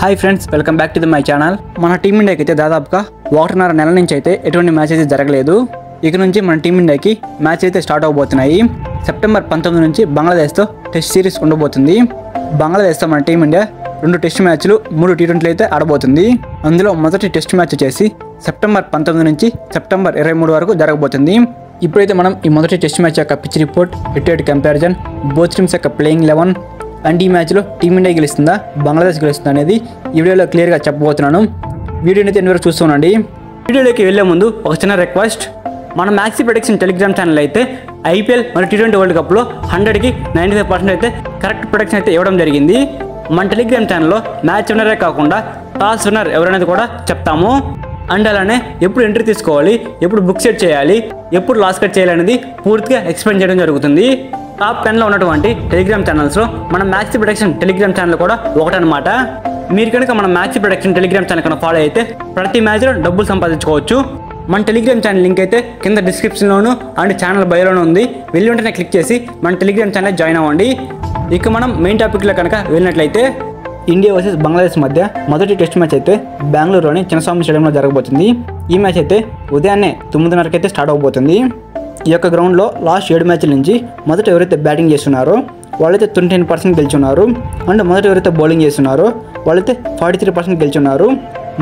Hi friends, welcome back to my channel. మన టీమిండియాకి అయితే దాదాపుగా 1.5 నెలల నుంచి అయితే ఎటువంటి మ్యాచ్ అయితే జరగలేదు. ఇక నుంచి మన టీమిండియాకి మ్యాచ్ అయితే స్టార్ట్ అవబోతున్నాయి. సెప్టెంబర్ 19 నుంచి బంగ్లాదేశ్తో టెస్ట్ సిరీస్ ఉండబోతుంది. బంగ్లాదేశ్తో మన టీమిండియా 2 టెస్ట్ మ్యాచ్లు 3 టీ20 అయితే ఆడబోతుంది. అందులో మొదటి టెస్ట్ మ్యాచ్ వచ్చేసి సెప్టెంబర్ 19 నుంచి సెప్టెంబర్ 23 వరకు జరగబోతుంది. ఇప్పుడైతే మనం ఈ మొదటి టెస్ట్ మ్యాచ్ యొక్క pitch report, head comparison, both teams యొక్క ప్లేయింగ్ 11 అండ్ ఈ మ్యాచ్లో టీమిండియా గెలుస్తుందా బంగ్లాదేశ్ గెలుస్తుందా అనేది ఈ వీడియోలో క్లియర్గా చెప్పబోతున్నాను. వీడియోని అయితే ఎన్ని చూస్తూ ఉండండి. వీడియోలోకి వెళ్ళే ముందు ఒక చిన్న రిక్వెస్ట్, మన మ్యాక్సీ ప్రొడక్షన్ టెలిగ్రామ్ ఛానల్ అయితే ఐపీఎల్ మరియు టీ20 వరల్డ్ కప్లో 100కి 95% అయితే కరెక్ట్ ప్రొడక్షన్ అయితే ఇవ్వడం జరిగింది. మన టెలిగ్రామ్ ఛానల్లో మ్యాచ్ విన్నరే కాకుండా టాస్ విన్నర్ ఎవరనేది కూడా చెప్తాము. అండ్ అలానే ఎప్పుడు ఎంట్రీ తీసుకోవాలి, ఎప్పుడు బుక్ సెట్ చేయాలి, ఎప్పుడు లాస్ కట్ చేయాలి అనేది పూర్తిగా ఎక్స్ప్లెయిన్ చేయడం జరుగుతుంది. టాప్ 10లో ఉన్నటువంటి టెలిగ్రామ్ ఛానల్స్లో మన మ్యాక్సీ ప్రొడక్షన్ టెలిగ్రామ్ ఛానల్ కూడా ఒకటనమాట. మీరు కనుక మన మ్యాక్సీ ప్రొడక్షన్ టెలిగ్రామ్ ఛానల్ కనుక ఫాలో అయితే ప్రతి మ్యాచ్లో డబ్బులు సంపాదించుకోవచ్చు. మన టెలిగ్రామ్ ఛానల్ లింక్ అయితే కింద డిస్క్రిప్షన్లోను అండ్ ఛానల్ బయోలోనూ ఉంది. వెళ్ళి వెంటనే క్లిక్ చేసి మన టెలిగ్రామ్ ఛానల్ జాయిన్ అవ్వండి. ఇక మనం మెయిన్ టాపిక్లో కనుక వెళ్ళినట్లయితే ఇండియా వర్సెస్ బంగ్లాదేశ్ మధ్య మొదటి టెస్ట్ మ్యాచ్ అయితే బెంగళూరులోని చిన్నస్వామి స్టేడియంలో జరగబోతుంది. ఈ మ్యాచ్ అయితే ఉదయాన్నే 9:30కి అయితే స్టార్ట్ అవబోతుంది. ఈ యొక్క గ్రౌండ్లో లాస్ట్ 7 మ్యాచ్ల నుంచి మొదట ఎవరైతే బ్యాటింగ్ చేస్తున్నారో వాళ్ళైతే 29% గెలుచున్నారు. అండ్ మొదట ఎవరైతే బౌలింగ్ చేస్తున్నారో వాళ్ళైతే 43% గెలుచున్నారు.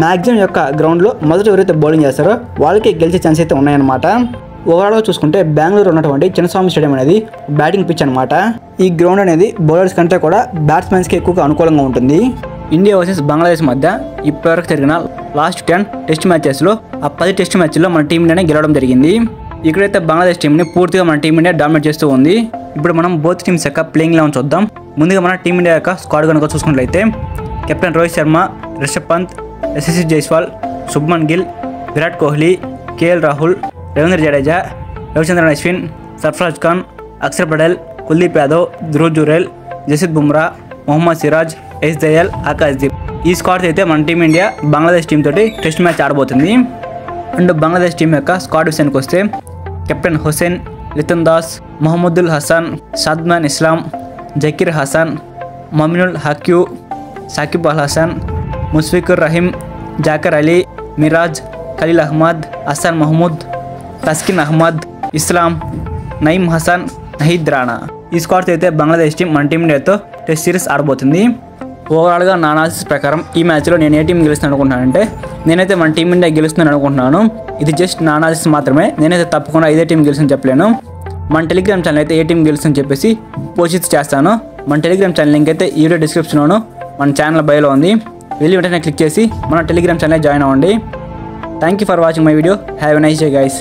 మ్యాక్సిమం యొక్క గ్రౌండ్లో మొదట ఎవరైతే బౌలింగ్ చేస్తారో వాళ్ళకి గెలిచే ఛాన్స్ అయితే ఉన్నాయన్నమాట. ఓవరాల్గా చూసుకుంటే బెంగళూరు ఉన్నటువంటి చిన్నస్వామి స్టేడియం అనేది బ్యాటింగ్ పిచ్ అనమాట. ఈ గ్రౌండ్ అనేది బౌలర్స్ కంటే కూడా బ్యాట్స్మెన్స్కి ఎక్కువగా అనుకూలంగా ఉంటుంది. ఇండియా వర్సెస్ బంగ్లాదేశ్ మధ్య ఇప్పటివరకు జరిగిన లాస్ట్ 10 టెస్ట్ మ్యాచెస్లో ఆ 10 టెస్ట్ మ్యాచ్ల్లో మన టీమిండియానే గెలవడం జరిగింది. ఇక్కడైతే బంగ్లాదేశ్ టీంని పూర్తిగా మన టీమిండియా డామినేట్ చేస్తూ ఉంది. ఇప్పుడు మనం బోత్ టీమ్స్ యొక్క ప్లేయింగ్ 11 చూద్దాం. ముందుగా మన టీమిండియా యొక్క స్క్వాడ్ కనుక చూసుకున్నట్లయితే captain Rohit Sharma, Rishabh Pant, Yashasvi Jaiswal, Shubman Gill, Virat Kohli, KL Rahul, Ravindra Jadeja, Ravichandran Ashwin, Sarfaraz Khan, Axar Patel, Kuldeep Yadav, Dhruv Jurel, Jasprit Bumrah, Mohammed Siraj, S Dayal, Akashdeep. ఈ స్క్వాడ్ అయితే మన టీమిండియా బంగ్లాదేశ్ టీం తోటి టెస్ట్ మ్యాచ్ ఆడబోతుంది. అండ్ బంగ్లాదేశ్ టీం యొక్క స్క్వాడ్ విషయానికి వస్తే కెప్టెన్ హుసేన్, లితన్ దాస్, మొహమ్మదుల్ హసన్, సాద్మాన్ ఇస్లాం, జకీర్ హసన్, మమినుల్ హక్యూ, సాకిబ్ అల్ హసన్, ముష్ఫికుర్ రహీం, జాకర్ అలీ, మిరాజ్, ఖలీల్ అహ్మద్, హసన్ మహమూద్, తస్కిన్ అహ్మద్, ఇస్లాం, నయీం హసన్, నహీద్ రాణా. ఈ స్క్వాడ్తో అయితే బంగ్లాదేశ్ టీం మన టీమిండియాతో టెస్ట్ సిరీస్ ఆడబోతుంది. ఓవరాల్గా నా అనాలిసిస్ ప్రకారం ఈ మ్యాచ్లో నేను ఏ టీం గెలుస్తాను అనుకుంటున్నానంటే నేనైతే మన టీమిండియా గెలుస్తుందని అనుకుంటున్నాను. ఇది జస్ట్ నా అనాలిసిస్ మాత్రమే. నేనైతే తప్పకుండా ఇదే టీం గెలుస్తుందని చెప్పలేను. మన టెలిగ్రామ్ ఛానల్ అయితే ఏ టీం గెలుస్తుందని చెప్పేసి పోస్ట్ చేస్తాను. మన టెలిగ్రామ్ ఛానల్ లింక్ అయితే ఈ వీడియో డిస్క్రిప్షన్లోను మన ఛానల్ బయోలో ఉంది. వెళ్ళి వెంటనే క్లిక్ చేసి మన టెలిగ్రామ్ ఛానల్ జాయిన్ అవ్వండి. Thank you for watching my video. Have a nice day guys.